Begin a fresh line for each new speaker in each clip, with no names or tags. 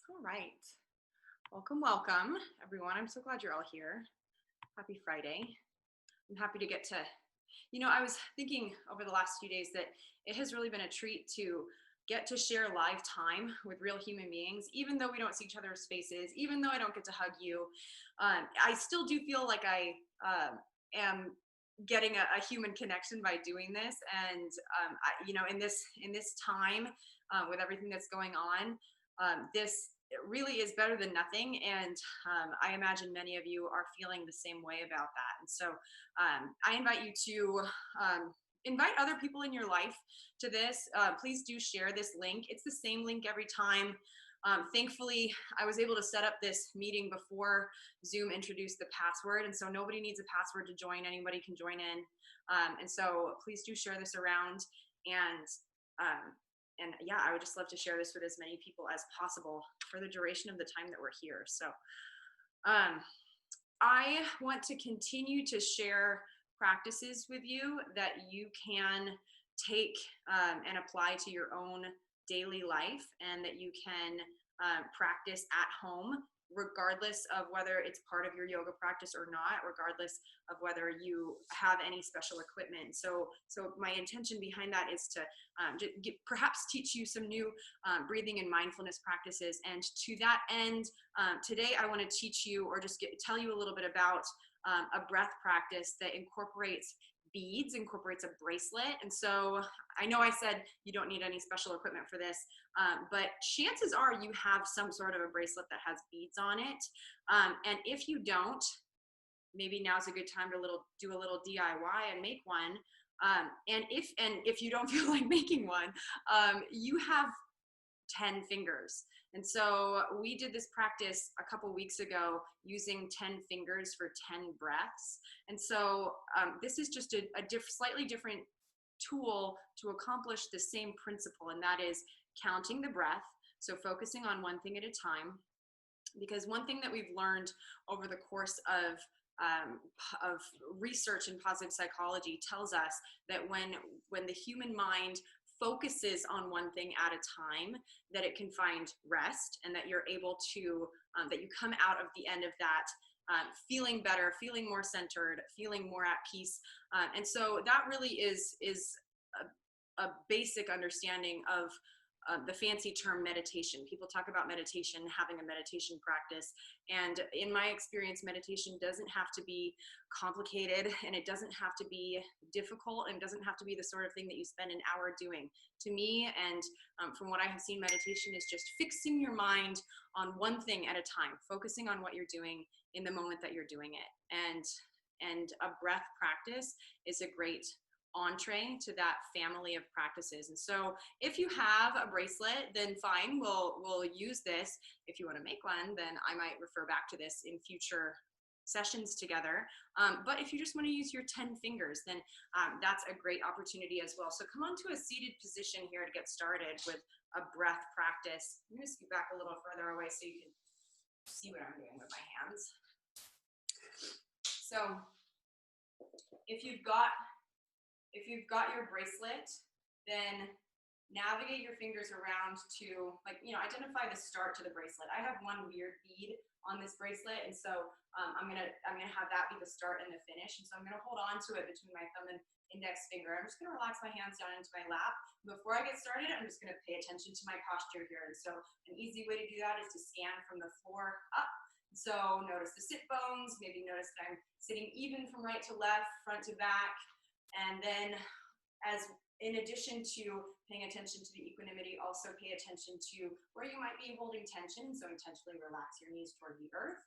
All right. Welcome, welcome, everyone. I'm so glad you're all here. Happy Friday. I'm happy to get to, I was thinking over the last few days that it has really been a treat to get to share live time with real human beings, even though we don't see each other's faces, even though I don't get to hug you. I still do feel like I am getting a human connection by doing this. And, in this time, with everything that's going on, this really is better than nothing. And I imagine many of you are feeling the same way about that. And so I invite you to invite other people in your life to this. Please do share this link. It's the same link every time. Thankfully, I was able to set up this meeting before Zoom introduced the password. And so nobody needs a password to join. Anybody can join in. And so please do share this around. And yeah, I would just love to share this with as many people as possible for the duration of the time that we're here. So I want to continue to share practices with you that you can take and apply to your own daily life, and that you can practice at home, regardless of whether it's part of your yoga practice or not, regardless of whether you have any special equipment. So my intention behind that is to perhaps teach you some new breathing and mindfulness practices. And to that end, today I want to teach you, or just tell you a little bit about a breath practice that incorporates beads, incorporates a bracelet. And so I know I said you don't need any special equipment for this, but chances are you have some sort of a bracelet that has beads on it. And if you don't, maybe now's a good time to do a little DIY and make one. And if you don't feel like making one, you have 10 fingers. And so we did this practice a couple weeks ago using 10 fingers for 10 breaths. And so this is just a slightly different tool to accomplish the same principle, and that is counting the breath. So focusing on one thing at a time, because one thing that we've learned over the course of research in positive psychology tells us that when the human mind focuses on one thing at a time, that it can find rest, and that you're able to, that you come out of the end of that feeling better, feeling more centered, feeling more at peace. And so that really is a basic understanding of the fancy term meditation. People talk about meditation, having a meditation practice. And in my experience, meditation doesn't have to be complicated, and it doesn't have to be difficult, and it doesn't have to be the sort of thing that you spend an hour doing. To me, and from what I have seen, meditation is just fixing your mind on one thing at a time, focusing on what you're doing in the moment that you're doing it. And a breath practice is a great entree to that family of practices. And so if you have a bracelet, then fine, we'll use this. If you want to make one, then I might refer back to this in future sessions together. But if you just want to use your 10 fingers, then that's a great opportunity as well. So come on to a seated position here to get started with a breath practice. I'm going to scoot back a little further away so you can see what I'm doing with my hands. So if you've got your bracelet, then navigate your fingers around to, identify the start to the bracelet. I have one weird bead on this bracelet, and so I'm gonna have that be the start and the finish. And so I'm gonna hold on to it between my thumb and index finger. I'm just gonna relax my hands down into my lap. Before I get started, I'm just gonna pay attention to my posture here. And so an easy way to do that is to scan from the floor up. So notice the sit bones, maybe notice that I'm sitting even from right to left, front to back. And then in addition to paying attention to the equanimity, also pay attention to where you might be holding tension. So intentionally relax your knees toward the earth.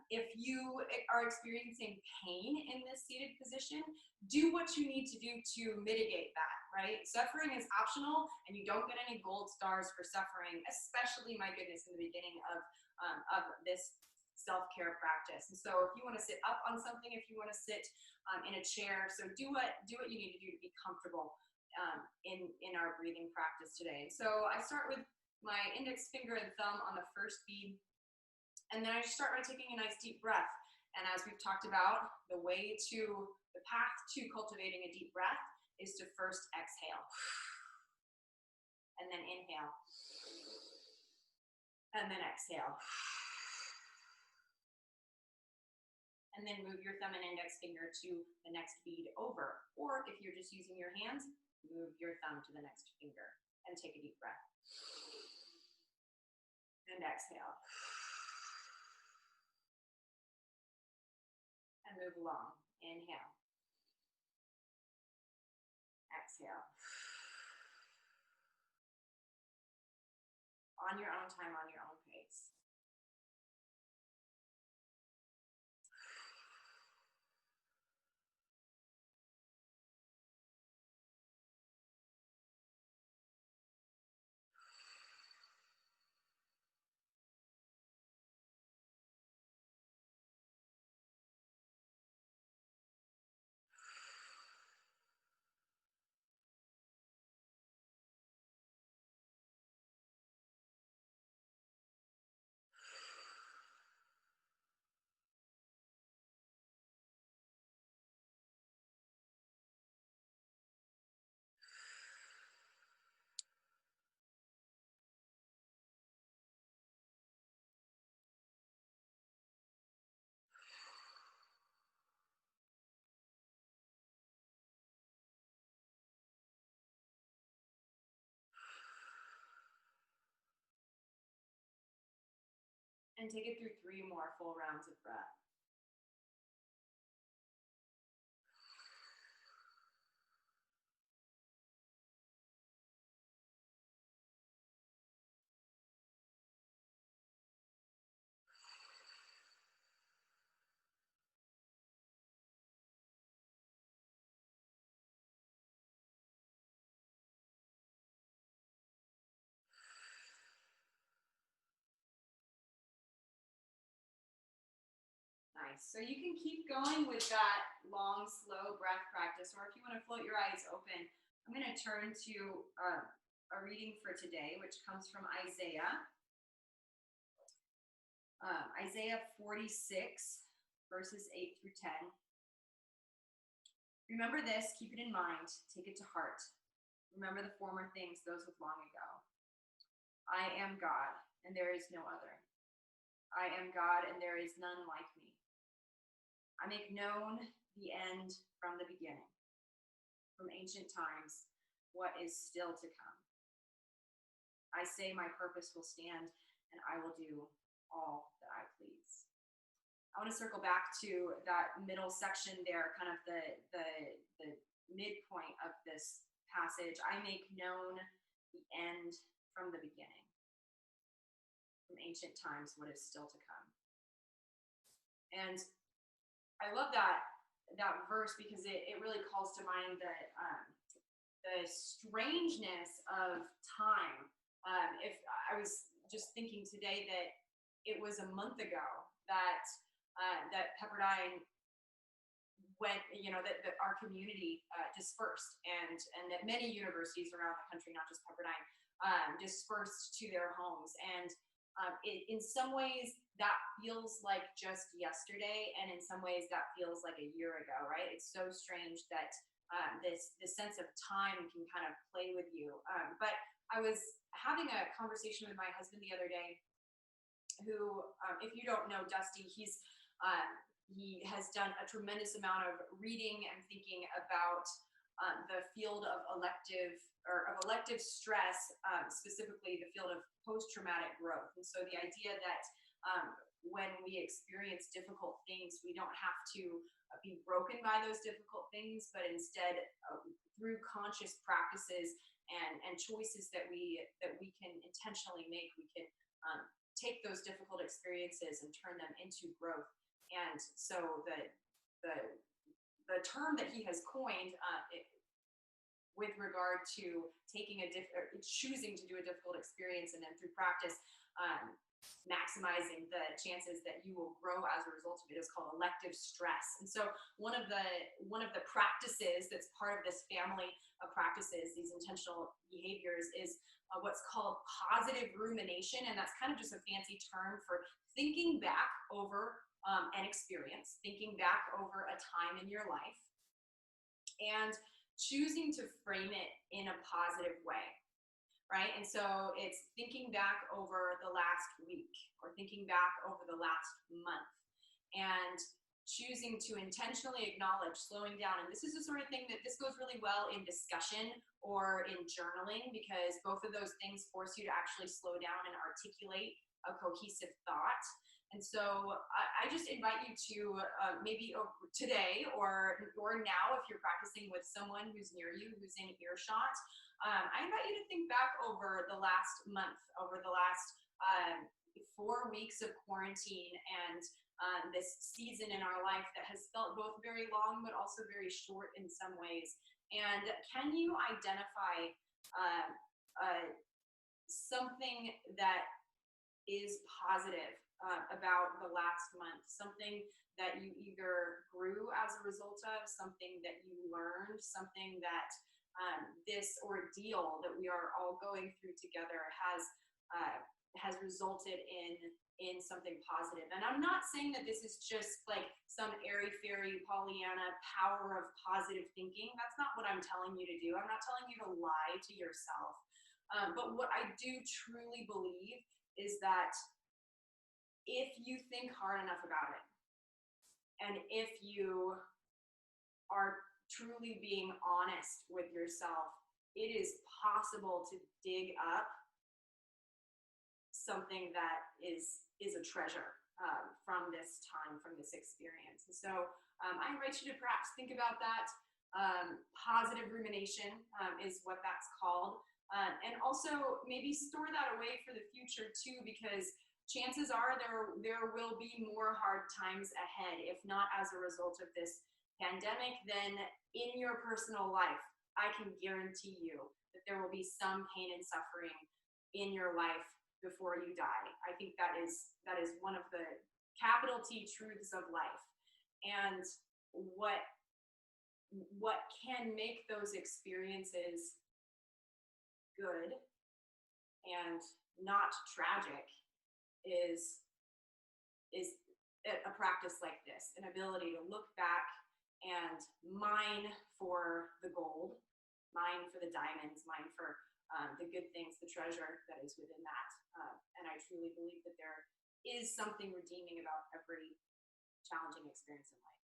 If you are experiencing pain in this seated position, do what you need to do to mitigate that, right? Suffering is optional, and you don't get any gold stars for suffering, especially, my goodness, in the beginning of this self-care practice. And so if you want to sit up on something, if you want to sit in a chair, so do what you need to do to be comfortable in our breathing practice today. So I start with my index finger and thumb on the first bead, and then I just start by taking a nice deep breath. And as we've talked about, the path to cultivating a deep breath is to first exhale and then inhale. And then exhale. And then move your thumb and index finger to the next bead over. Or if you're just using your hands, move your thumb to the next finger and take a deep breath. And exhale. And move along. Inhale. Exhale. On your own time, on your own pace. And take it through 3 more full rounds of breath. Nice. So you can keep going with that long, slow breath practice, or if you want to float your eyes open, I'm going to turn to a reading for today, which comes from Isaiah. Isaiah 46, verses 8 through 10. Remember this, keep it in mind, take it to heart. Remember the former things, those with long ago. I am God, and there is no other. I am God, and there is none like me. I make known the end from the beginning, from ancient times, what is still to come. I say my purpose will stand, and I will do all that I please. I want to circle back to that middle section there, kind of the midpoint of this passage. I make known the end from the beginning, from ancient times, what is still to come. And I love that verse because it really calls to mind the strangeness of time. If I was just thinking today that it was a month ago that Pepperdine went, that our community dispersed, and that many universities around the country, not just Pepperdine, dispersed to their homes. And in some ways that feels like just yesterday, and in some ways that feels like a year ago, right? It's so strange that this sense of time can kind of play with you. But I was having a conversation with my husband the other day, who, if you don't know Dusty, he has done a tremendous amount of reading and thinking about the field of elective stress, specifically the field of post-traumatic growth. And so the idea that when we experience difficult things, we don't have to be broken by those difficult things, but instead through conscious practices and choices that we can intentionally make, we can take those difficult experiences and turn them into growth. And so the term that he has coined with regard to choosing to do a difficult experience, and then through practice maximizing the chances that you will grow as a result of it, is called elective stress. And so one of the practices that's part of this family of practices, these intentional behaviors, is what's called positive rumination. And that's kind of just a fancy term for thinking back over an experience, thinking back over a time in your life, and choosing to frame it in a positive way, right? And so it's thinking back over the last week or thinking back over the last month and choosing to intentionally acknowledge slowing down. And this is the sort of thing that this goes really well in discussion or in journaling, because both of those things force you to actually slow down and articulate a cohesive thought. And so I just invite you to maybe today or now, if you're practicing with someone who's near you, who's in earshot, I invite you to think back over the last month, over the last 4 weeks of quarantine and this season in our life that has felt both very long but also very short in some ways. And can you identify something that is positive about the last month, something that you either grew as a result of, something that you learned, something that this ordeal that we are all going through together has resulted in something positive. And I'm not saying that this is just like some airy-fairy Pollyanna power of positive thinking. That's not what I'm telling you to do. I'm not telling you to lie to yourself. But what I do truly believe is that if you think hard enough about it, and if you are truly being honest with yourself, it is possible to dig up something that is a treasure from this time, from this experience. And so I invite you to perhaps think about that. Positive rumination is what that's called. And also maybe store that away for the future too, because chances are there will be more hard times ahead, if not as a result of this pandemic, then in your personal life, I can guarantee you that there will be some pain and suffering in your life before you die. I think that is one of the capital T truths of life. And what can make those experiences good and not tragic is a practice like this, an ability to look back and mine for the gold, mine for the diamonds, mine for the good things, the treasure that is within that. And I truly believe that there is something redeeming about every challenging experience in life.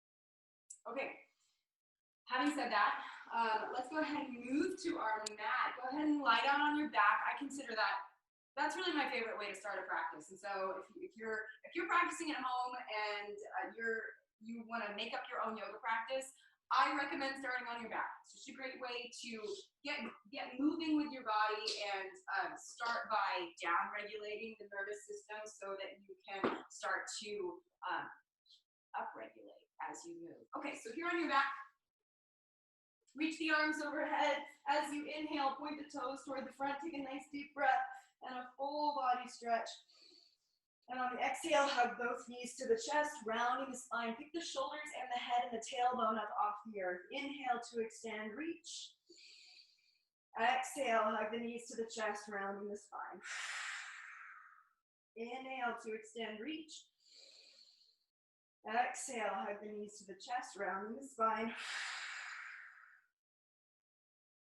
Okay, having said that, let's go ahead and move to our mat. Go ahead and lie down on your back. I consider that's really my favorite way to start a practice. And so if you're practicing at home and you want to make up your own yoga practice, I recommend starting on your back. It's just a great way to get moving with your body and start by down regulating the nervous system so that you can start to upregulate as you move. Okay, so if you're on your back, reach the arms overhead. As you inhale, point the toes toward the front. Take a nice deep breath and a full body stretch. And on the exhale, hug both knees to the chest, rounding the spine. Pick the shoulders and the head and the tailbone up off the earth. Inhale to extend, reach. Exhale, hug the knees to the chest, rounding the spine. Inhale to extend, reach. Exhale, hug the knees to the chest, rounding the spine.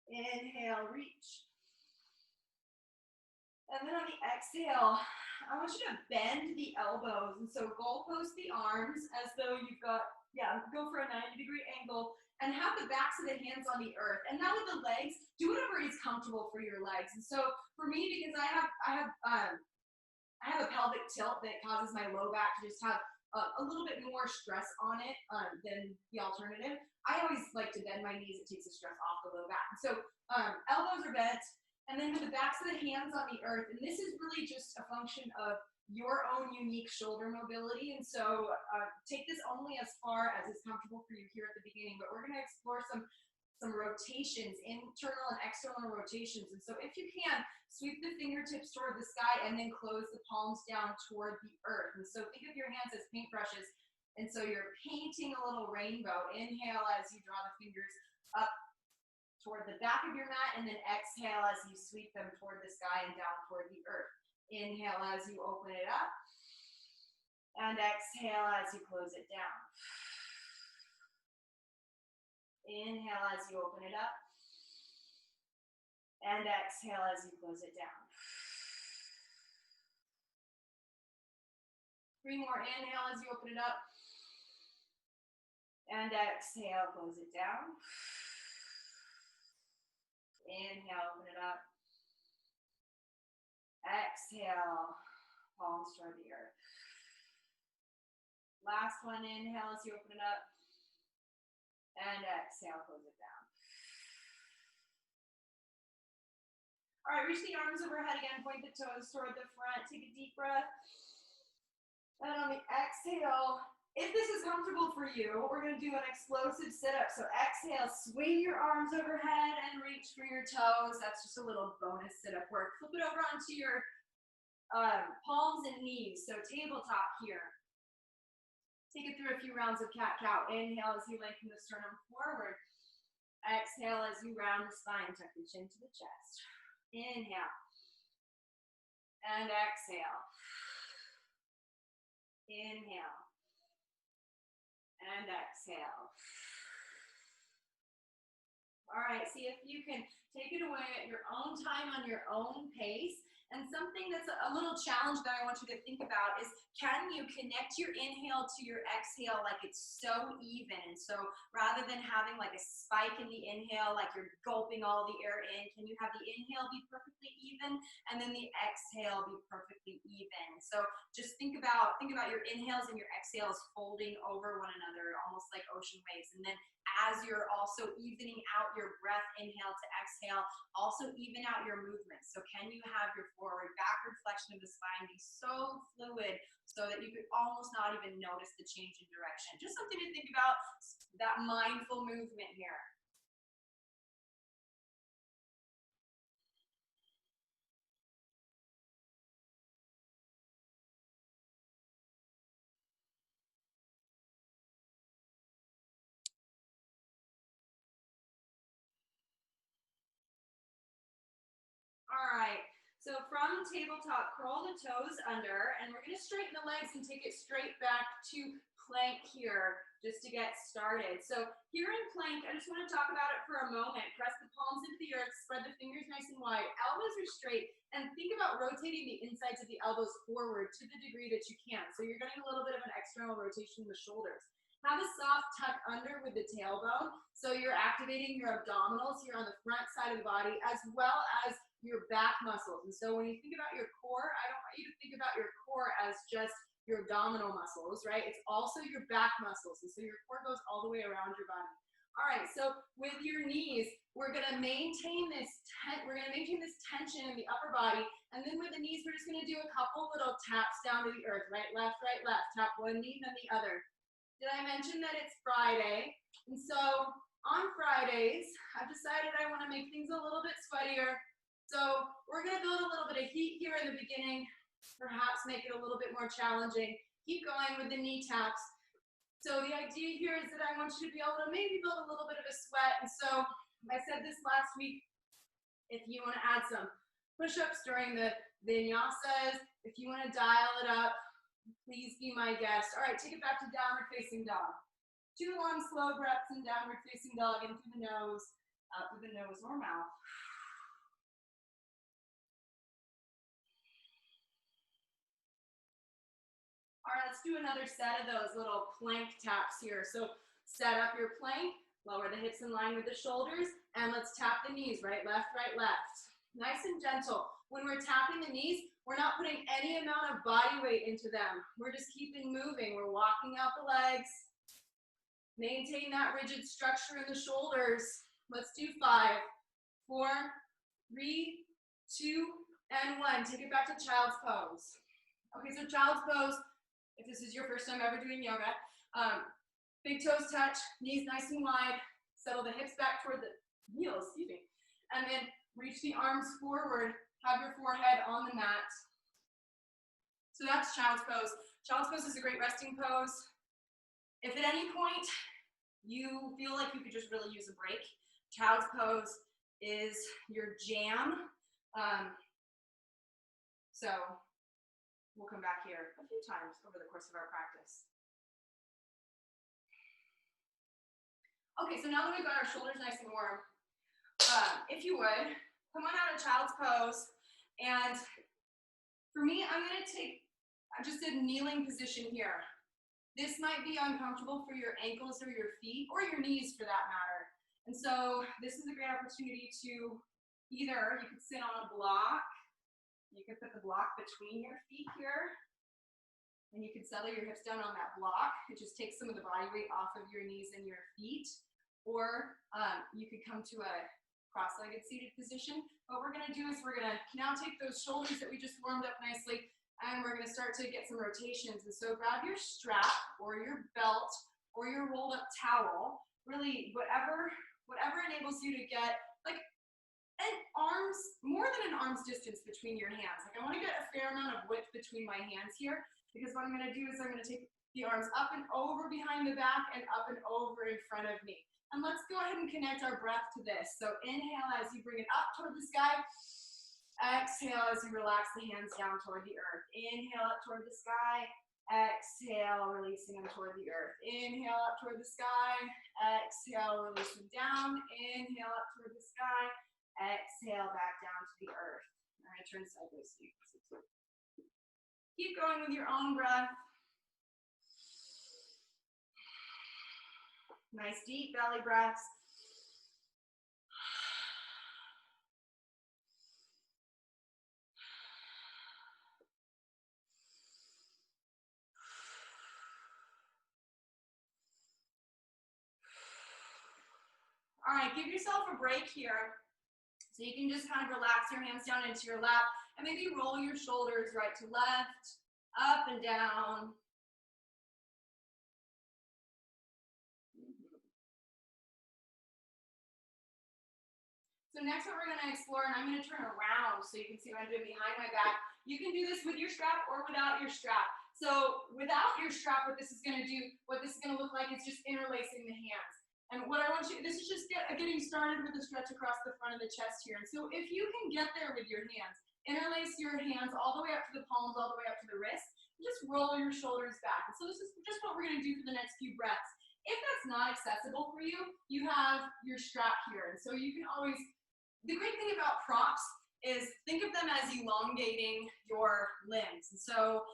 Inhale, reach. And then on the exhale, I want you to bend the elbows. And so goalpost the arms as though you've got, go for a 90-degree angle and have the backs of the hands on the earth. And now with the legs, do whatever is comfortable for your legs. And so for me, because I have a pelvic tilt that causes my low back to just have a little bit more stress on it than the alternative, I always like to bend my knees. It takes the stress off the low back. And so elbows are bent. And then with the backs of the hands on the earth, and this is really just a function of your own unique shoulder mobility. And so take this only as far as is comfortable for you here at the beginning, but we're going to explore some rotations, internal and external rotations. And so if you can, sweep the fingertips toward the sky and then close the palms down toward the earth. And so think of your hands as paintbrushes. And so you're painting a little rainbow. Inhale as you draw the fingers up toward the back of your mat, and then exhale as you sweep them toward the sky and down toward the earth. Inhale as you open it up, and exhale as you close it down. Inhale as you open it up, And exhale as you close it down. 3 more, inhale as you open it up. And exhale, close it down. Inhale, open it up. Exhale, palms toward the earth. Last one, inhale as you open it up. And exhale, close it down. All right, reach the arms overhead again, point the toes toward the front. Take a deep breath. And on the exhale, if this is comfortable for you, we're gonna do an explosive sit-up. So exhale, swing your arms overhead and reach for your toes. That's just a little bonus sit-up work. Flip it over onto your palms and knees. So tabletop here. Take it through a few rounds of cat-cow. Inhale as you lengthen the sternum forward. Exhale as you round the spine, tuck the chin to the chest. Inhale. And exhale. Inhale. And exhale. All right, see if you can take it away at your own time, on your own pace. And something that's a little challenge that I want you to think about is, can you connect your inhale to your exhale like it's so even? And so rather than having like a spike in the inhale, like you're gulping all the air in, can you have the inhale be perfectly even and then the exhale be perfectly even? So just think about your inhales and your exhales folding over one another, almost like ocean waves. And then as you're also evening out your breath, inhale to exhale, also even out your movement. So can you have your forward, backward flexion of the spine be so fluid so that you could almost not even notice the change in direction? Just something to think about, that mindful movement here. All right, so from tabletop, curl the toes under, and we're gonna straighten the legs and take it straight back to plank here, just to get started. So here in plank, I just wanna talk about it for a moment. Press the palms into the earth, spread the fingers nice and wide, elbows are straight, and think about rotating the insides of the elbows forward to the degree that you can. So you're getting a little bit of an external rotation in the shoulders. Have a soft tuck under with the tailbone, so you're activating your abdominals here on the front side of the body, as well as your back muscles. And so when you think about your core, I don't want you to think about your core as just your abdominal muscles, right? It's also your back muscles. And so your core goes all the way around your body. All right, so with your knees, we're gonna maintain this tension in the upper body. And then with the knees, we're just gonna do a couple little taps down to the earth, right, left, tap one knee, then the other. Did I mention that it's Friday? And so on Fridays, I've decided I wanna make things a little bit sweatier. So we're gonna build a little bit of heat here in the beginning, perhaps make it a little bit more challenging. Keep going with the knee taps. So the idea here is that I want you to be able to maybe build a little bit of a sweat. And so I said this last week, if you wanna add some push-ups during the vinyasas, if you wanna dial it up, please be my guest. All right, take it back to downward facing dog. 2 long, slow breaths in downward facing dog, in through the nose, out through the nose or mouth. All right, let's do another set of those little plank taps here. So set up your plank, lower the hips in line with the shoulders, and let's tap the knees, right, left, Nice and gentle. When we're tapping the knees, we're not putting any amount of body weight into them. We're just keeping moving. We're walking out the legs. Maintain that rigid structure in the shoulders. Let's do 5, 4, 3, 2, and 1. Take it back to child's pose. Okay, so child's pose, if this is your first time ever doing yoga, big toes touch, knees nice and wide, settle the hips back toward the heels, and then reach the arms forward, have your forehead on the mat. So that's child's pose. Child's pose is a great resting pose. If at any point you feel like you could just really use a break, child's pose is your jam. So we'll come back here a few times over the course of our practice. Okay, so now that we've got our shoulders nice and warm, if you would, come on out of child's pose. And for me, I just did kneeling position here. This might be uncomfortable for your ankles or your feet or your knees for that matter. And so this is a great opportunity to either, you could sit on a block, you could put the block between your feet here, and you can settle your hips down on that block. It just takes some of the body weight off of your knees and your feet. Or you could come to a cross-legged seated position. What we're gonna do is we're gonna now take those shoulders that we just warmed up nicely, and we're gonna start to get some rotations. And so grab your strap or your belt or your rolled up towel, really whatever enables you to get like more than an arm's distance between your hands. Like I wanna get a fair amount of width between my hands here, because what I'm gonna do is I'm gonna take the arms up and over behind the back and up and over in front of me. And let's go ahead and connect our breath to this. So inhale as you bring it up toward the sky. Exhale as you relax the hands down toward the earth. Inhale up toward the sky. Exhale, releasing them toward the earth. Inhale up toward the sky. Exhale, release them down. Inhale up toward the sky. Exhale back down to the earth. All right, turn sideways so you can see. Keep going with your own breath. Nice deep belly breaths. All right, give yourself a break here. So you can just kind of relax your hands down into your lap and maybe roll your shoulders right to left, up and down. So next what we're gonna explore, and I'm gonna turn around so you can see what I'm doing behind my back. You can do this with your strap or without your strap. So without your strap, what this is gonna look like is just interlacing the hands. And what I want you, this is just getting started with the stretch across the front of the chest here. And so if you can get there with your hands, interlace your hands all the way up to the palms, all the way up to the wrists, and just roll your shoulders back. And so this is just what we're gonna do for the next few breaths. If that's not accessible for you, you have your strap here. And so you can always, the great thing about props is think of them as elongating your limbs. And so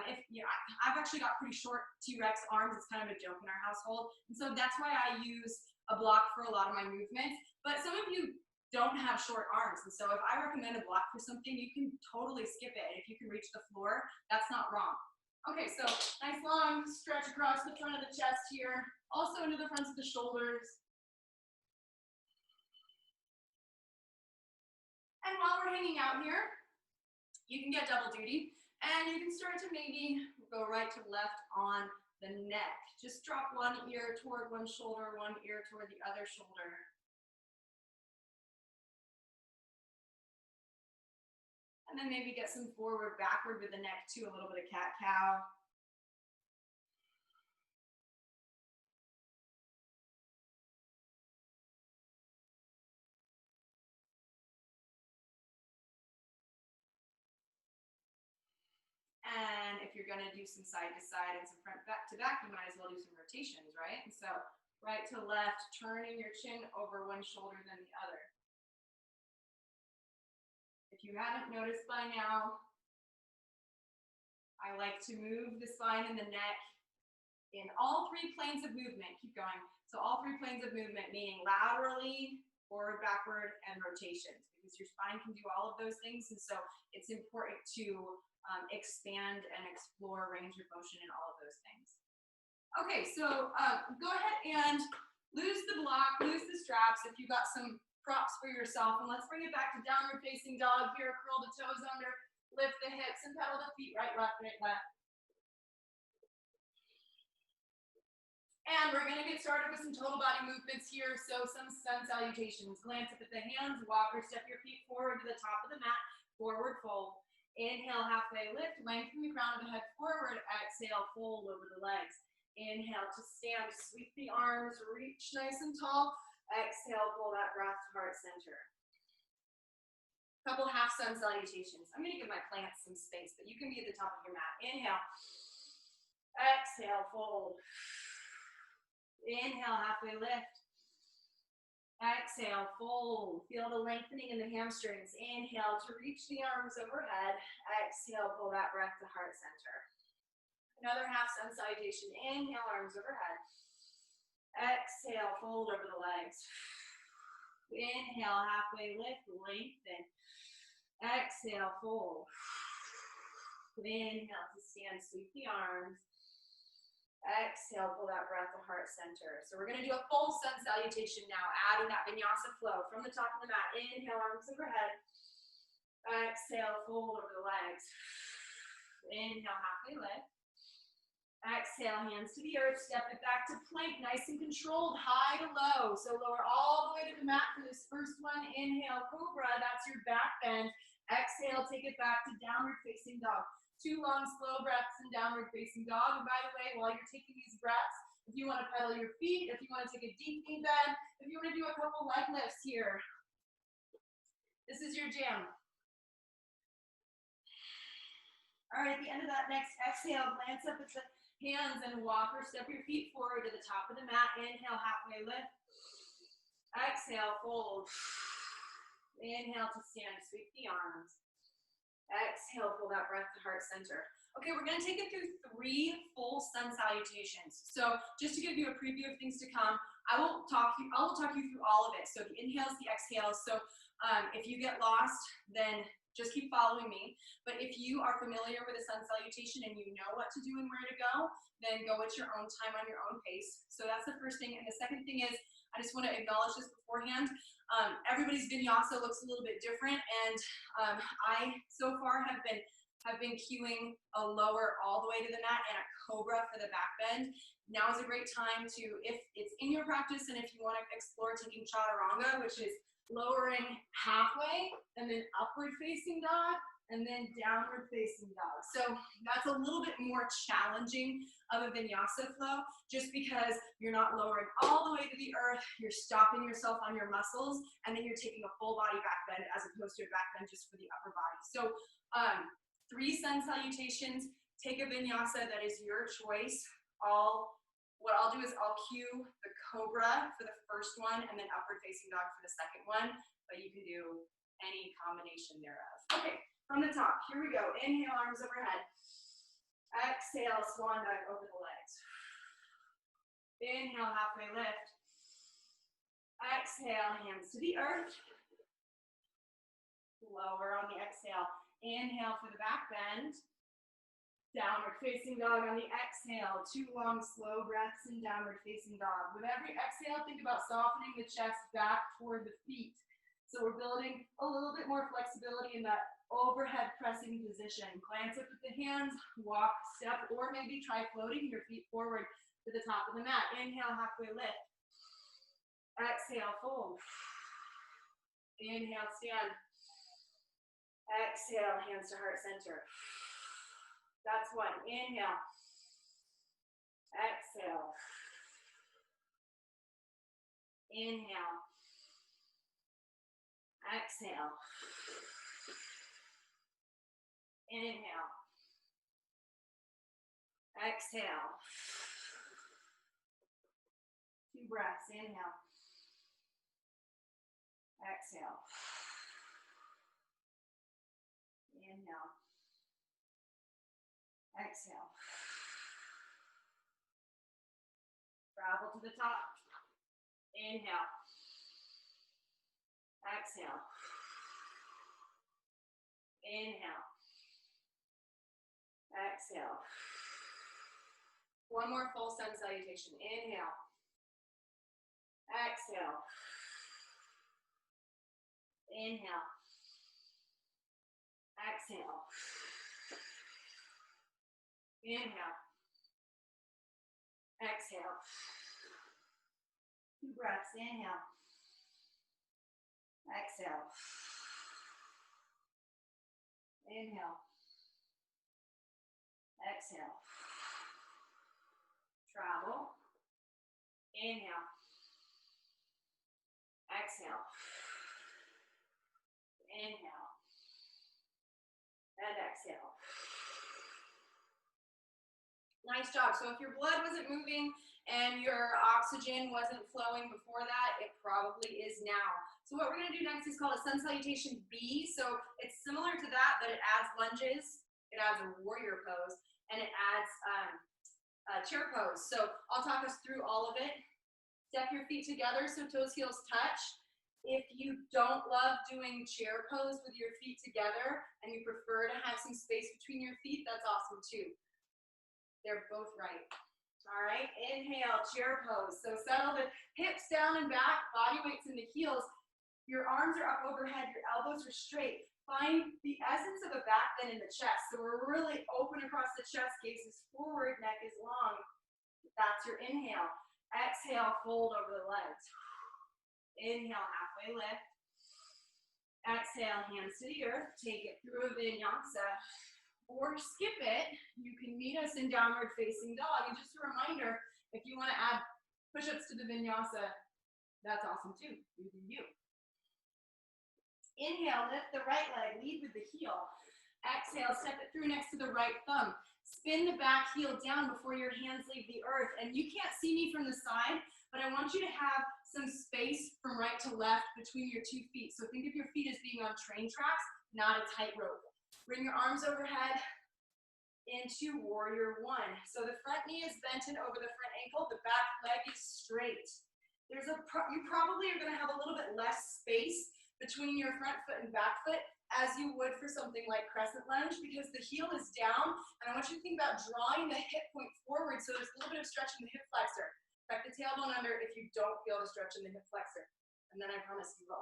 if you know, I've actually got pretty short T-Rex arms. It's kind of a joke in our household. And so that's why I use a block for a lot of my movements. But some of you don't have short arms. And so if I recommend a block for something, you can totally skip it. And if you can reach the floor, that's not wrong. Okay, so nice long stretch across the front of the chest here. Also into the fronts of the shoulders. And while we're hanging out here, you can get double duty, and you can start to maybe go right to left on the neck. Just drop one ear toward one shoulder, one ear toward the other shoulder. And then maybe get some forward, backward with the neck too, a little bit of cat-cow. And if you're gonna do some side to side and some front back to back, you might as well do some rotations, right? And so right to left, turning your chin over one shoulder than the other. If you haven't noticed by now, I like to move the spine and the neck in all three planes of movement. Keep going. So all three planes of movement, meaning laterally, forward, backward, and rotations, because your spine can do all of those things. And so it's important to expand and explore range of motion in all of those things. Okay, so go ahead and lose the block, lose the straps if you got some props for yourself, and let's bring it back to downward facing dog here. Curl the toes under, lift the hips, and pedal the feet right, left, right, left. And we're gonna get started with some total body movements here. So some sun salutations. Glance up at the hands, walk or step your feet forward to the top of the mat, forward fold. Inhale, halfway lift, lengthen the crown of the head forward. Exhale, fold over the legs. Inhale to stand, sweep the arms, reach nice and tall. Exhale, pull that breath to heart center. Couple half sun salutations. I'm gonna give my plants some space, but you can be at the top of your mat. Inhale. Exhale, fold. Inhale, halfway lift. Exhale, fold. Feel the lengthening in the hamstrings. Inhale to reach the arms overhead. Exhale, pull that breath to heart center. Another half sun salutation. Inhale, arms overhead. Exhale, fold over the legs. Inhale, halfway lift, lengthen. Exhale, fold. Inhale to stand, sweep the arms. Exhale, pull that breath to heart center. So we're going to do a full sun salutation now, adding that vinyasa flow from the top of the mat. Inhale, arms overhead. Exhale, fold over the legs. Inhale, halfway lift. Exhale, hands to the earth. Step it back to plank, nice and controlled, high to low. So lower all the way to the mat for this first one. Inhale, cobra, that's your back bend. Exhale, take it back to downward facing dog. 2 long, slow breaths in downward facing dog. And by the way, while you're taking these breaths, if you want to pedal your feet, if you want to take a deep knee bend, if you want to do a couple leg lifts here, this is your jam. All right, at the end of that next exhale, glance up at the hands and walk or step your feet forward to the top of the mat. Inhale, halfway lift. Exhale, fold. Inhale to stand, sweep the arms. Exhale, pull that breath to heart center. Okay, we're going to take it through 3 full sun salutations. So just to give you a preview of things to come, I will talk you through all of it. So the inhales, the exhales. So if you get lost, then just keep following me. But if you are familiar with a sun salutation and you know what to do and where to go, then go at your own time on your own pace. So that's the first thing. And the second thing is, I just want to acknowledge this beforehand. Everybody's vinyasa looks a little bit different, and I so far have been cueing a lower all the way to the mat and a cobra for the back bend. Now is a great time to, if it's in your practice and if you want to explore taking chaturanga, which is lowering halfway and then upward facing dog and then downward facing dog. So that's a little bit more challenging of a vinyasa flow, just because you're not lowering all the way to the earth, you're stopping yourself on your muscles, and then you're taking a full body back bend as opposed to a back bend just for the upper body. So 3 sun salutations, take a vinyasa that is your choice. What I'll do is I'll cue the cobra for the first one and then upward facing dog for the second one, but you can do any combination thereof. Okay, from the top, here we go. Inhale, arms overhead. Exhale, swan dive over the legs. Inhale, halfway lift. Exhale, hands to the earth. Lower on the exhale. Inhale for the back bend. Downward facing dog on the exhale. 2 long, slow breaths in downward facing dog. With every exhale, think about softening the chest back toward the feet. So we're building a little bit more flexibility in that overhead pressing position. Glance up at the hands, walk, step, or maybe try floating your feet forward to the top of the mat. Inhale, halfway lift. Exhale, fold. Inhale, stand. Exhale, hands to heart center. That's 1. Inhale. Exhale. Inhale. Exhale. Inhale. Exhale. 2 breaths. Inhale. Exhale. Inhale. Exhale. Travel to the top. Inhale. Exhale. Inhale. Exhale. 1 more full sun salutation. Inhale. Exhale. Inhale. Exhale. Inhale. Exhale. 2 breaths. Inhale. Exhale. Inhale. Exhale. Travel. Inhale. Exhale. Inhale. And exhale. Nice job. So if your blood wasn't moving and your oxygen wasn't flowing before that, it probably is now. So what we're gonna do next is called a sun salutation B. So it's similar to that, but it adds lunges, it adds a warrior pose, and it adds chair pose. So I'll talk us through all of it. Step your feet together so toes, heels touch. If you don't love doing chair pose with your feet together and you prefer to have some space between your feet, that's awesome too. They're both right. All right, inhale, chair pose. So settle the hips down and back, body weights in the heels. Your arms are up overhead, your elbows are straight. Find the essence of a back bend in the chest. So we're really open across the chest, gaze is forward, neck is long. That's your inhale. Exhale, fold over the legs. Inhale, halfway lift. Exhale, hands to the earth. Take it through a vinyasa. Or skip it, you can meet us in downward facing dog. And just a reminder, if you want to add push-ups to the vinyasa, that's awesome too. You do you. Inhale, lift the right leg, lead with the heel. Exhale, step it through next to the right thumb. Spin the back heel down before your hands leave the earth. And you can't see me from the side, but I want you to have some space from right to left between your 2 feet. So think of your feet as being on train tracks, not a tightrope. Bring your arms overhead into warrior one. So the front knee is bent in over the front ankle, the back leg is straight. You probably are gonna have a little bit less space between your front foot and back foot as you would for something like crescent lunge because the heel is down and I want you to think about drawing the hip point forward so there's a little bit of stretch in the hip flexor. Tuck the tailbone under if you don't feel the stretch in the hip flexor. And then I promise you will.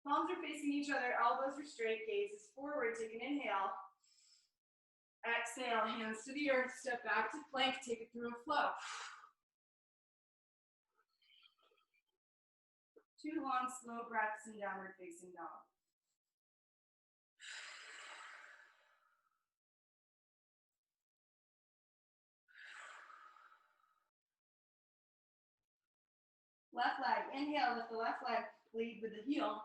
Palms are facing each other, elbows are straight, gaze is forward, take an inhale. Exhale, hands to the earth, step back to plank, take it through a flow. 2 long, slow breaths in downward facing dog. Left leg, inhale, lift the left leg, lead with the heel.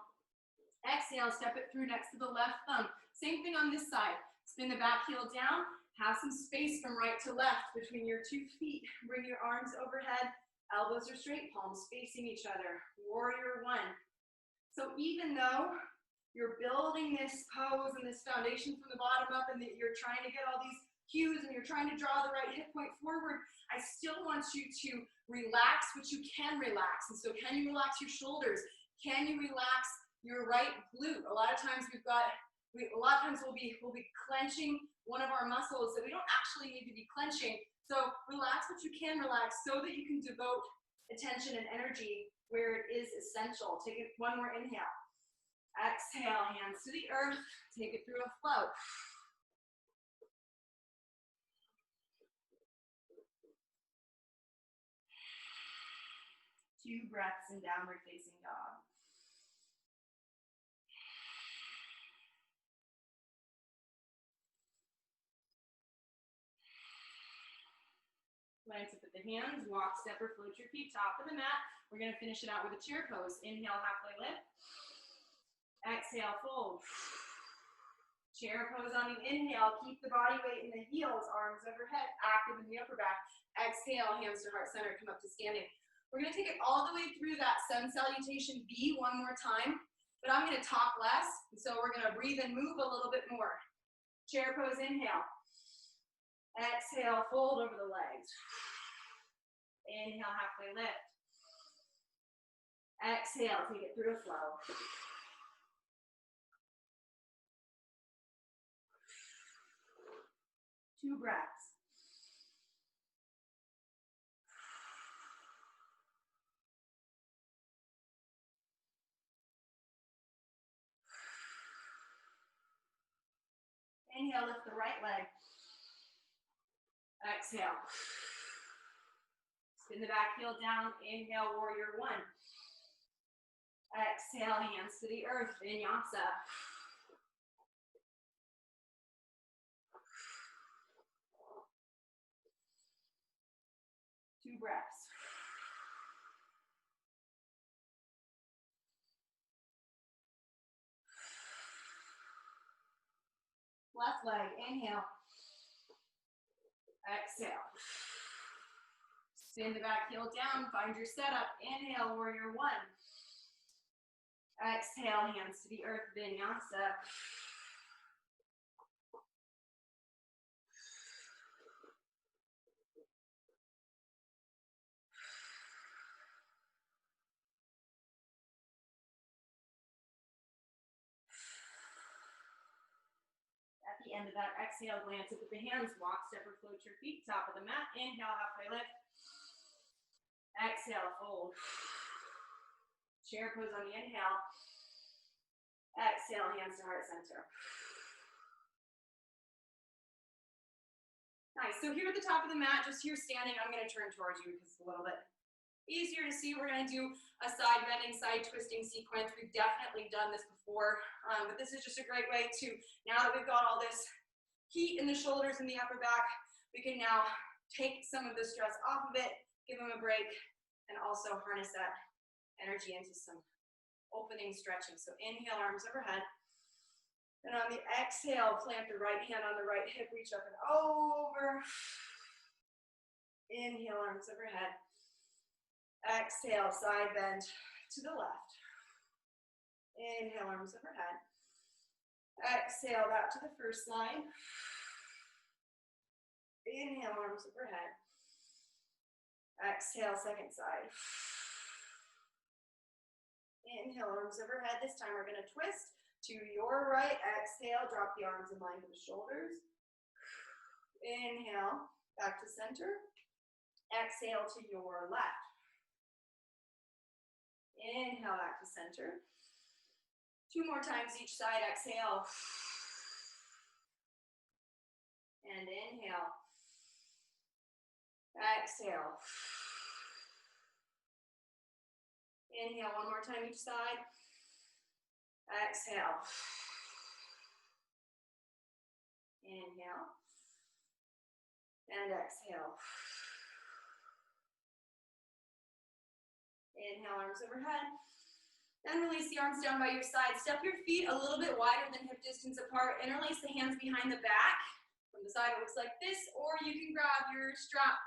Exhale, step it through next to the left thumb. Same thing on this side. Spin the back heel down, have some space from right to left between your 2 feet. Bring your arms overhead, elbows are straight, palms facing each other. Warrior one. So even though you're building this pose and this foundation from the bottom up and that you're trying to get all these cues and you're trying to draw the right hip point forward, I still want you to relax what you can relax. And so can you relax your shoulders? Can you relax your right glute? A lot of times we'll be clenching one of our muscles that we don't actually need to be clenching. So relax what you can relax so that you can devote attention and energy where it is essential. Take it one more inhale. Exhale, hands to the earth. Take it through a flow. Two breaths in downward facing dog. Glance up at the hands, walk, step, or float your feet top of the mat. We're gonna finish it out with a chair pose. Inhale, halfway lift. Exhale, fold. Chair pose on the inhale. Keep the body weight in the heels, arms overhead, active in the upper back. Exhale, hands to heart center, come up to standing. We're gonna take it all the way through that sun salutation B one more time, but I'm gonna talk less, and so we're gonna breathe and move a little bit more. Chair pose, inhale. Exhale, fold over the legs. Inhale, halfway lift. Exhale, take it through a flow. Two breaths. Inhale, lift the right leg. Exhale. Spin the back heel down. Inhale, warrior one. Exhale, hands to the earth, vinyasa. Two breaths. Left leg, inhale. Exhale. Spin the back heel down, find your setup. Inhale, warrior one. Exhale, hands to the earth, vinyasa. At the end of that exhale, glance up with the hands, walk, step, or float your feet, top of the mat. Inhale, halfway lift. Exhale, fold. Chair pose on the inhale. Exhale, hands to heart center. Nice, so here at the top of the mat, just here standing, I'm gonna turn towards you because it's a little bit easier to see. We're gonna do a side bending, side twisting sequence. We've definitely done this before, but this is just a great way to, now that we've got all this heat in the shoulders and the upper back, we can now take some of the stress off of it, give them a break, and also harness that energy into some opening stretching. So inhale, arms overhead. And on the exhale, plant the right hand on the right hip, reach up and over. Inhale, arms overhead. Exhale, side bend to the left. Inhale, arms overhead. Exhale, back to the first side. Inhale, arms overhead. Exhale, second side. Inhale, arms overhead. This time we're going to twist to your right. Exhale, drop the arms in line with the shoulders. Inhale, back to center. Exhale to your left. Inhale, back to center. 2 more times each side. Exhale. And inhale. Exhale. Inhale, 1 more time each side. Exhale. Inhale. And exhale. Inhale, arms overhead. And release the arms down by your side. Step your feet a little bit wider than hip distance apart. Interlace the hands behind the back. From the side, it looks like this, or you can grab your strap.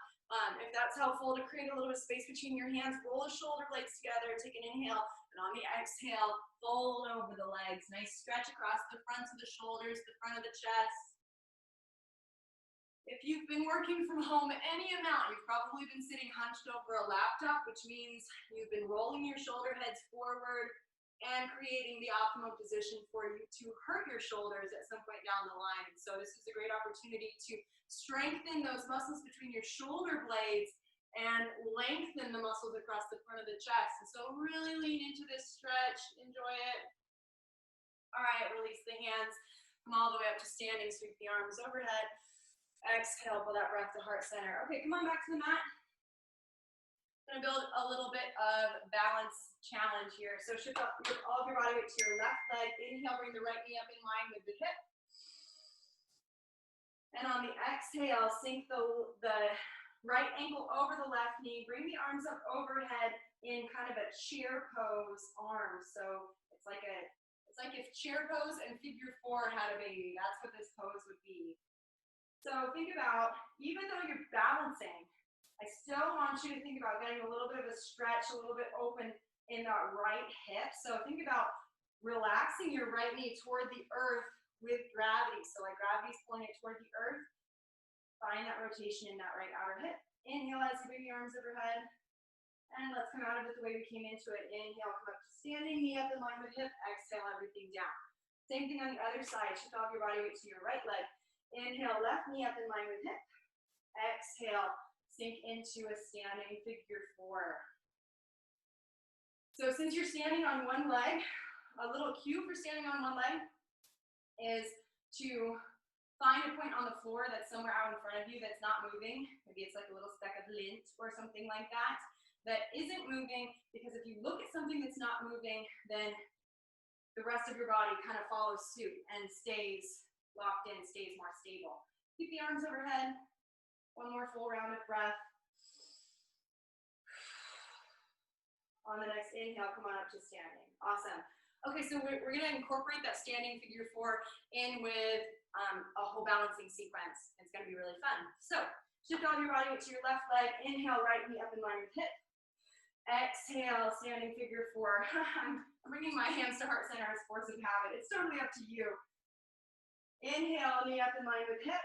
If that's helpful, to create a little bit of space between your hands, roll the shoulder blades together, take an inhale, and on the exhale, fold over the legs. Nice stretch across the fronts of the shoulders, the front of the chest. If you've been working from home any amount, you've probably been sitting hunched over a laptop, which means you've been rolling your shoulder heads forward and creating the optimal position for you to hurt your shoulders at some point down the line. And so this is a great opportunity to strengthen those muscles between your shoulder blades and lengthen the muscles across the front of the chest. And so really lean into this stretch, enjoy it. All right, release the hands, come all the way up to standing, sweep the arms overhead. Exhale, pull that breath to heart center. Okay, come on back to the mat. I'm gonna build a little bit of balance challenge here. So shift up all of your body weight to your left leg. Inhale, bring the right knee up in line with the hip. And on the exhale, sink the right ankle over the left knee. Bring the arms up overhead in kind of a chair pose arms. So it's like if chair pose and figure 4 had a baby. That's what this pose would be. So think about, even though you're balancing, I still want you to think about getting a little bit of a stretch, a little bit open in that right hip. So think about relaxing your right knee toward the earth with gravity. So like gravity's pulling it toward the earth. Find that rotation in that right outer hip. Inhale as you bring your arms overhead. And let's come out of it the way we came into it. Inhale, come up to standing, knee up in line with hip. Exhale, everything down. Same thing on the other side. Shift all of your body weight to your right leg. Inhale, left knee up in line with hip. Exhale, sink into a standing figure 4. So since you're standing on one leg, a little cue for standing on one leg is to find a point on the floor that's somewhere out in front of you that's not moving. Maybe it's like a little speck of lint or something like that, that isn't moving, because if you look at something that's not moving, then the rest of your body kind of follows suit and stays locked in, stays more stable. Keep the arms overhead. 1 more full round of breath. On the next inhale, come on up to standing. Awesome. Okay, so we're going to incorporate that standing figure 4 in with a whole balancing sequence. It's going to be really fun. So Shift all your body weight to your left leg. Inhale, right knee up in line with hip. Exhale, standing figure four. I'm bringing my hands to heart center as force of habit. It's totally up to you. Inhale, knee up in line with hip.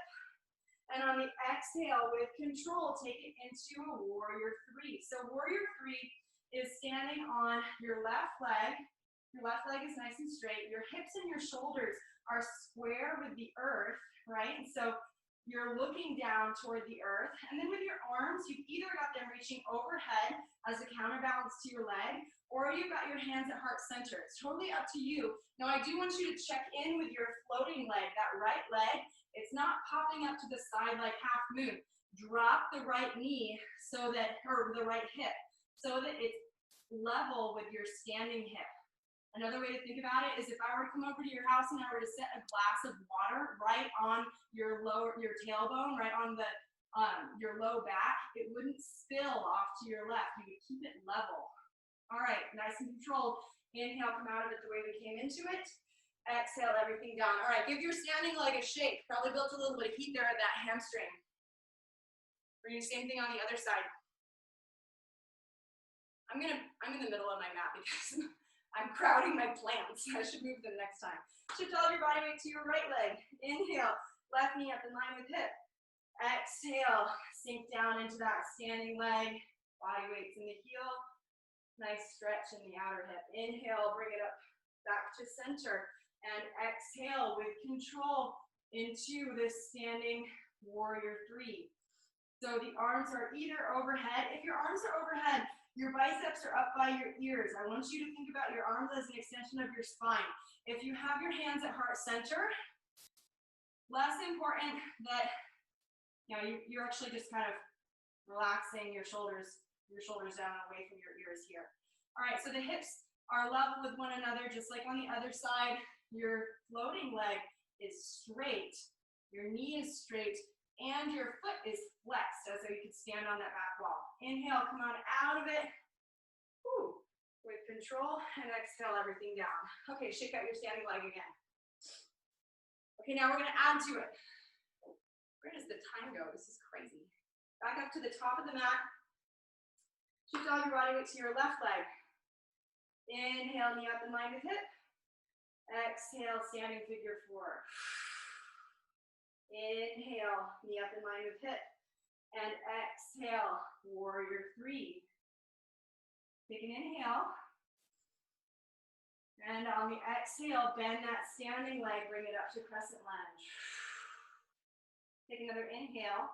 And on the exhale, with control, take it into a warrior three. So warrior three is standing on your left leg. Your left leg is nice and straight. Your hips and your shoulders are square with the earth, right? So you're looking down toward the earth. And then with your arms, you've either got them reaching overhead as a counterbalance to your leg, or you've got your hands at heart center. It's totally up to you. Now, I do want you to check in with your floating leg, that right leg. It's not popping up to the side like half moon. Drop the right knee so that, or the right hip, so that it's level with your standing hip. Another way to think about it is if I were to come over to your house and I were to set a glass of water right on your tailbone, right on the your low back, it wouldn't spill off to your left. You would keep it level. All right, nice and controlled. Inhale, come out of it the way we came into it. Exhale, everything down. All right, give your standing leg a shake. Probably built a little bit of heat there at that hamstring. We're gonna do the same thing on the other side. I'm in the middle of my mat because I'm crowding my plants. I should move them next time. Shift all your body weight to your right leg. Inhale, left knee up in line with hip. Exhale, sink down into that standing leg. Body weight's in the heel. Nice stretch in the outer hip. Inhale, bring it up back to center. And exhale with control into this standing warrior three. So the arms are either overhead. If your arms are overhead, your biceps are up by your ears. I want you to think about your arms as an extension of your spine. If you have your hands at heart center, less important that you're actually just kind of relaxing your shoulders down and away from your ears here. All right, so the hips are level with one another, just like on the other side. Your floating leg is straight, your knee is straight, and your foot is flexed, as though you could stand on that back wall. Inhale, come on out of it. Whew. With control, and exhale everything down. Okay, shake out your standing leg again. Okay, now we're gonna add to it. Where does the time go? This is crazy. Back up to the top of the mat. Shift all your body weight to your left leg. Inhale, knee up in line with hip. Exhale, standing figure four. Inhale, knee up in line with hip. And exhale, warrior three. Take an inhale. And on the exhale, bend that standing leg, bring it up to crescent lunge. Take another inhale.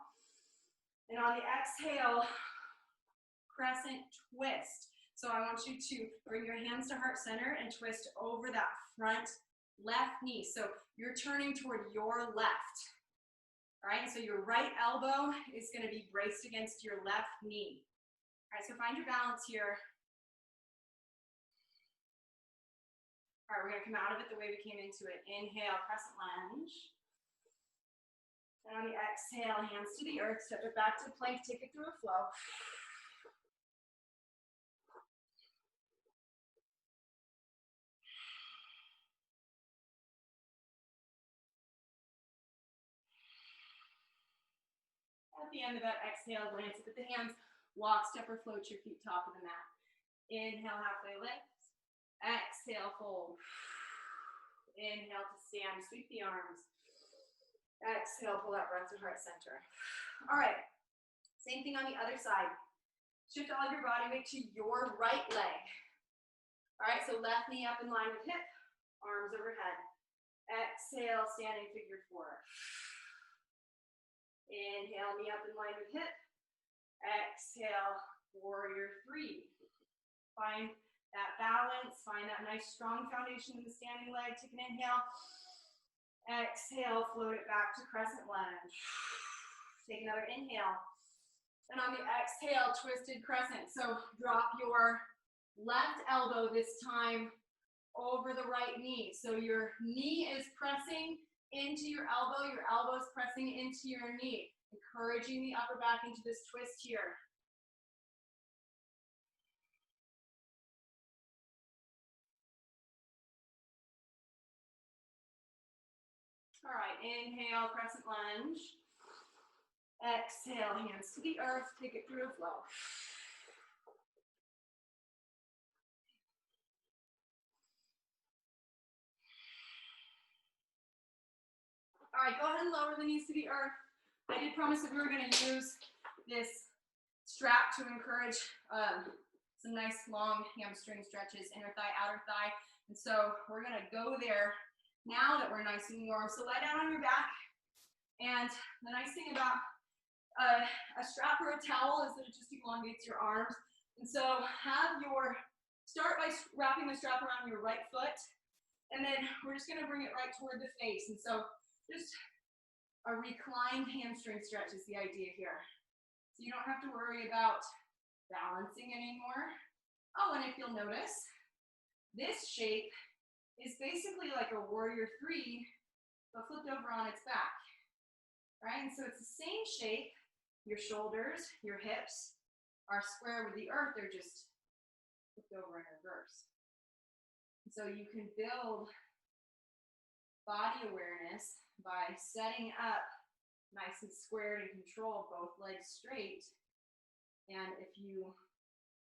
And on the exhale, crescent twist. So I want you to bring your hands to heart center and twist over that front left knee. So you're turning toward your left. All right, so your right elbow is going to be braced against your left knee. All right, so find your balance here. All right, we're going to come out of it the way we came into it. Inhale, crescent lunge. And on the exhale, hands to the earth, step it back to plank, take it through a flow. At the end of that exhale, glance up at the hands, walk, step, or float your feet top of the mat. Inhale, halfway lift. Exhale, fold. Inhale to stand, sweep the arms. Exhale, pull that breath to heart center. All right, same thing on the other side. Shift all your body weight to your right leg. All right, so left knee up in line with hip, arms overhead. Exhale, standing figure four. Inhale, knee up in line with hip. Exhale, warrior three. Find that balance, find that nice strong foundation in the standing leg. Take an inhale. Exhale, float it back to crescent lunge. Take another inhale. And on the exhale, twisted crescent. So drop your left elbow this time over the right knee. So your knee is pressing into your elbow is pressing into your knee. Encouraging the upper back into this twist here. All right, inhale, crescent lunge. Exhale, hands to the earth, take it through a flow. All right, go ahead and lower the knees to the earth. I did promise that we were going to use this strap to encourage some nice long hamstring stretches, inner thigh, outer thigh. And so we're going to go there now that we're nice and warm. So lie down on your back. And the nice thing about a strap or a towel is that it just elongates your arms. And so start by wrapping the strap around your right foot. And then we're just going to bring it right toward the face. And so just a reclined hamstring stretch is the idea here. So you don't have to worry about balancing anymore. Oh, and if you'll notice, this shape is basically like a warrior three, but flipped over on its back, right? And so it's the same shape. Your shoulders, your hips are square with the earth. They're just flipped over in reverse. And so you can build body awareness by setting up nice and squared and control both legs straight. And if you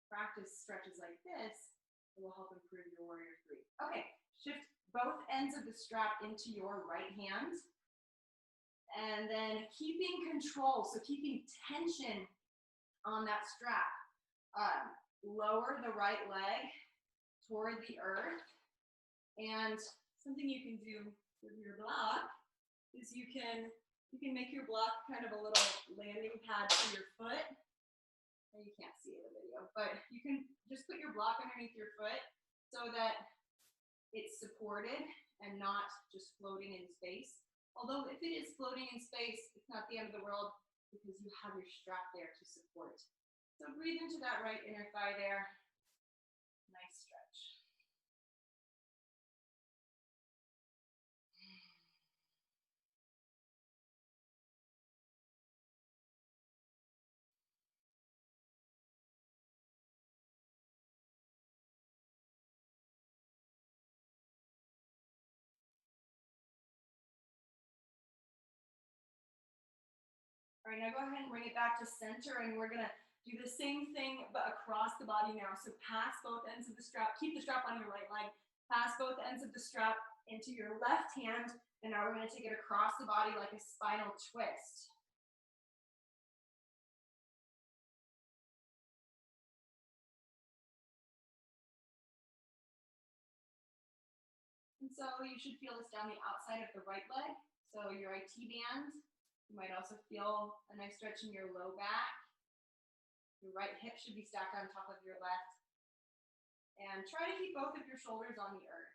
practice stretches like this, it will help improve your warrior three. Okay, shift both ends of the strap into your right hand. And then keeping control, so keeping tension on that strap. Lower the right leg toward the earth. And something you can do with your block is you can make your block kind of a little landing pad for your foot. And you can't see it in the video, but you can just put your block underneath your foot so that it's supported and not just floating in space. Although if it is floating in space, it's not the end of the world because you have your strap there to support. So breathe into that right inner thigh there. Nice stretch. All right, now go ahead and bring it back to center, and we're gonna do the same thing, but across the body now. So pass both ends of the strap, keep the strap on your right leg, pass both ends of the strap into your left hand, and now we're gonna take it across the body like a spinal twist. And so you should feel this down the outside of the right leg. So your IT band. You might also feel a nice stretch in your low back. Your right hip should be stacked on top of your left. And try to keep both of your shoulders on the earth.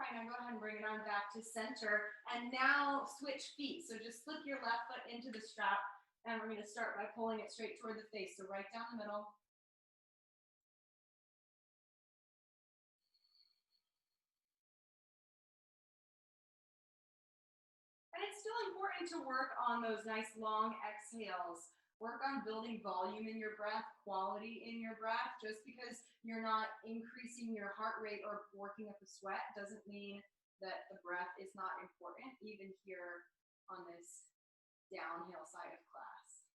All right, now go ahead and bring it on back to center. And now switch feet. So just slip your left foot into the strap. And we're going to start by pulling it straight toward the face. So right down the middle. And it's still important to work on those nice long exhales. Work on building volume in your breath, quality in your breath. Just because you're not increasing your heart rate or working up a sweat doesn't mean that the breath is not important, even here on this downhill side of class.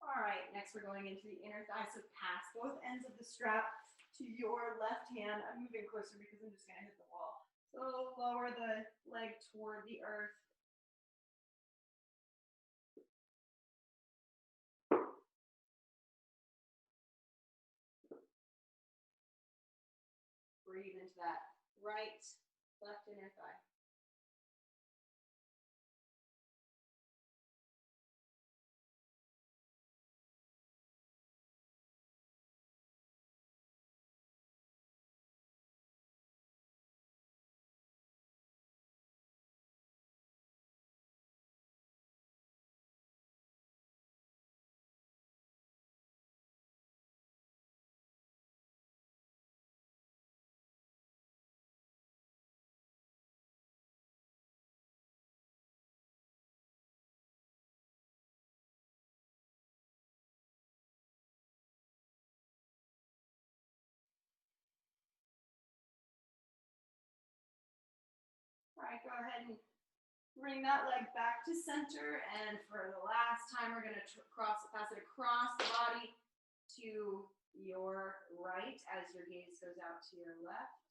All right, next we're going into the inner thigh. So pass both ends of the strap to your left hand. I'm moving closer because I'm just gonna hit the wall. So lower the leg toward the earth. Breathe into that right, left inner thigh. ahead and bring that leg back to center. And for the last time, we're going to pass it across the body to your right as your gaze goes out to your left.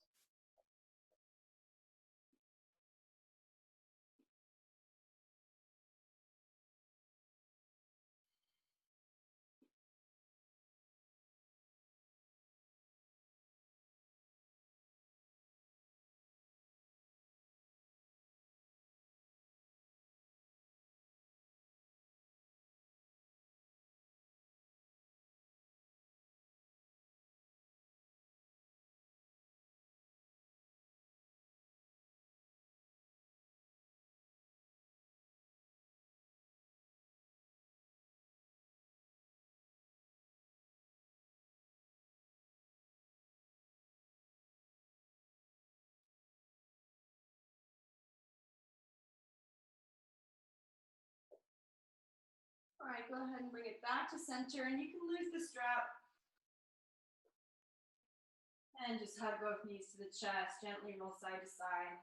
All right, go ahead and bring it back to center, and you can lose the strap. And just hug both knees to the chest, gently roll side to side.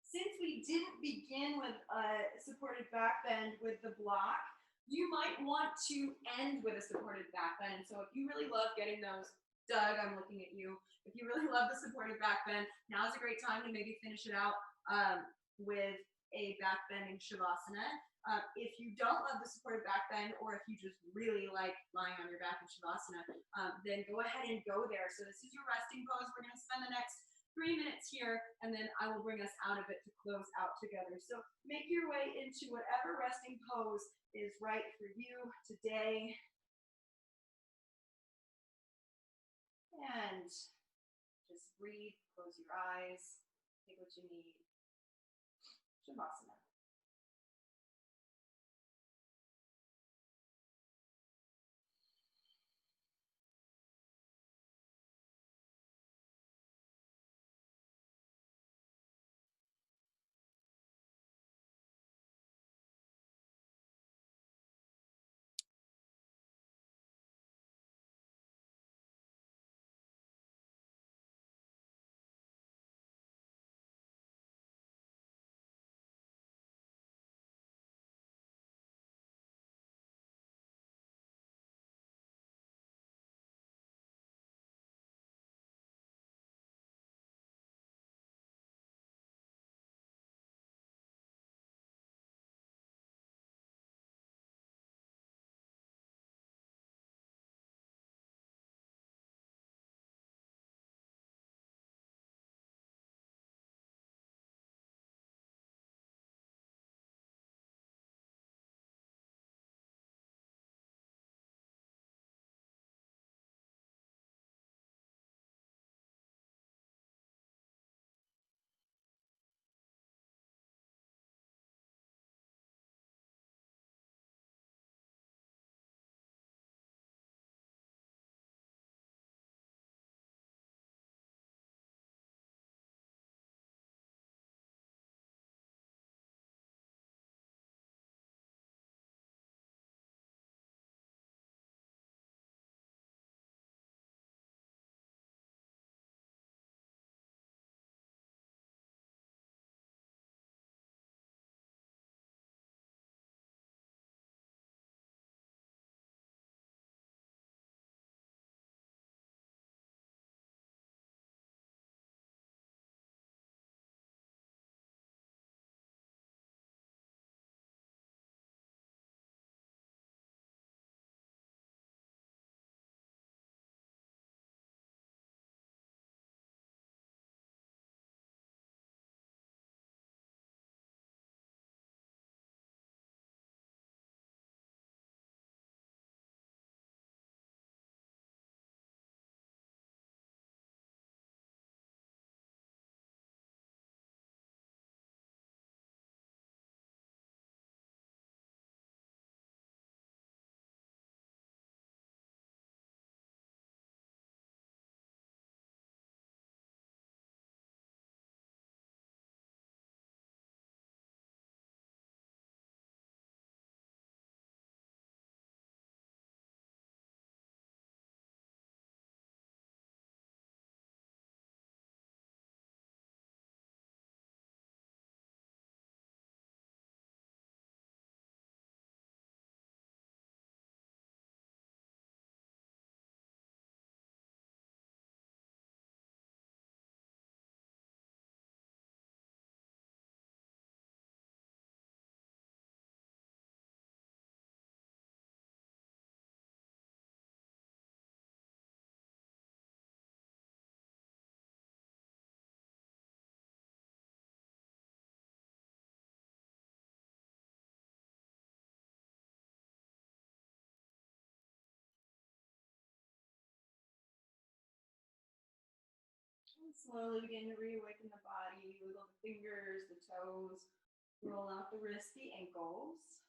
Since we didn't begin with a supported back bend with the block, you might want to end with a supported back bend. So if you really love getting those, Doug, I'm looking at you. If you really love the supported back bend, now's a great time to maybe finish it out with a back bending shavasana. If you don't love the supported back bend, or if you just really like lying on your back in shavasana, then go ahead and go there. So this is your resting pose. We're going to spend the next 3 minutes here, and then I will bring us out of it to close out together. So make your way into whatever resting pose is right for you today. And just breathe, close your eyes, take what you need. Shavasana. And slowly begin to reawaken the body. Wiggle the fingers, the toes. Roll out the wrists, the ankles.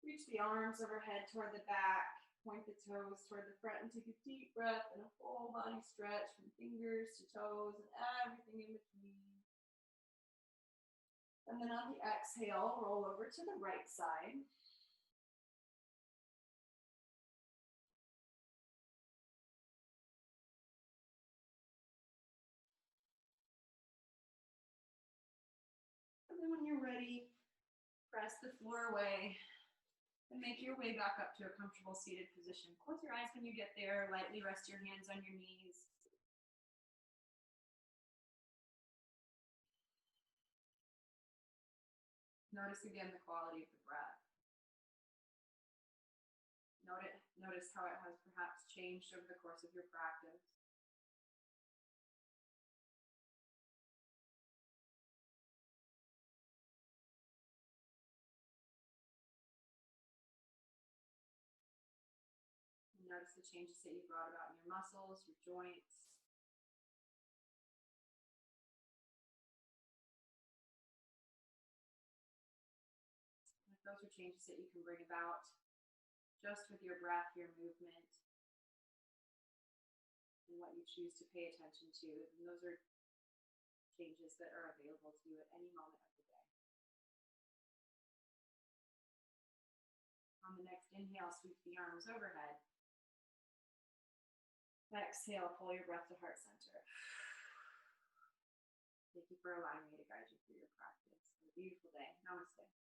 Reach the arms overhead toward the back. Point the toes toward the front and take a deep breath and a full body stretch from fingers to toes and everything in between. And then on the exhale, roll over to the right side. And then when you're ready, press the floor away and make your way back up to a comfortable seated position. Close your eyes when you get there. Lightly rest your hands on your knees. Notice again the quality of the breath. Notice how it has perhaps changed over the course of your practice. Notice the changes that you brought about in your muscles, your joints. And if those are changes that you can bring about just with your breath, your movement, and what you choose to pay attention to, and those are changes that are available to you at any moment of the day. On the next inhale, sweep the arms overhead. Exhale, pull your breath to heart center. Thank you for allowing me to guide you through your practice. Have a beautiful day. Namaste.